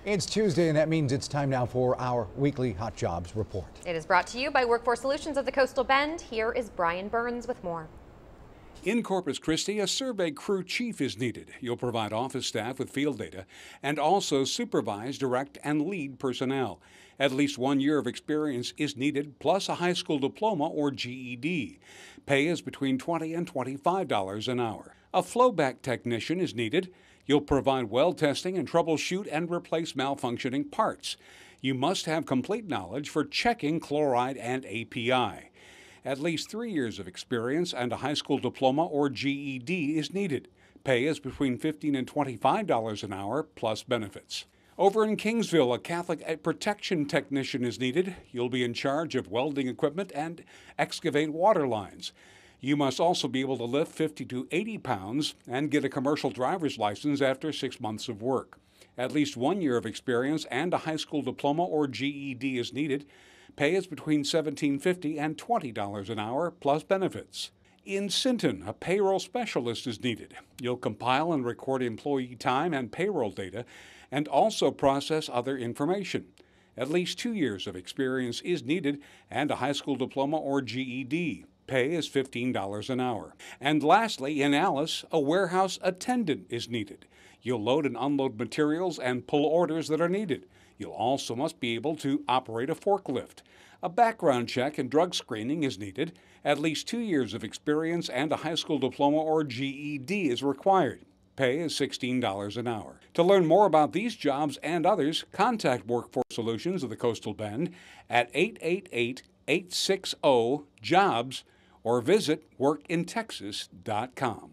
It's Tuesday, and that means it's time now for our weekly Hot Jobs report. It is brought to you by Workforce Solutions of the Coastal Bend. Here is Brian Burns with more. In Corpus Christi, a survey crew chief is needed. You'll provide office staff with field data and also supervise, direct, and lead personnel. At least 1 year of experience is needed, plus a high school diploma or GED. Pay is between $20 and $25 an hour. A Flowback Technician is needed. You'll provide well testing and troubleshoot and replace malfunctioning parts. You must have complete knowledge for checking chloride and API. At least 3 years of experience and a high school diploma or GED is needed. Pay is between $15 and $25 an hour, plus benefits. Over in Kingsville, a Catholic protection technician is needed. You'll be in charge of welding equipment and excavate water lines. You must also be able to lift 50 to 80 pounds and get a commercial driver's license after 6 months of work. At least 1 year of experience and a high school diploma or GED is needed. Pay is between $17.50 and $20 an hour, plus benefits. In Sinton, a payroll specialist is needed. You'll compile and record employee time and payroll data and also process other information. At least 2 years of experience is needed and a high school diploma or GED. Pay is $15 an hour. And lastly, in Alice, a warehouse attendant is needed. You'll load and unload materials and pull orders that are needed. You'll also must be able to operate a forklift. A background check and drug screening is needed. At least 2 years of experience and a high school diploma or GED is required. Pay is $16 an hour. To learn more about these jobs and others, contact Workforce Solutions of the Coastal Bend at 888-860-JOBS or visit workintexas.com.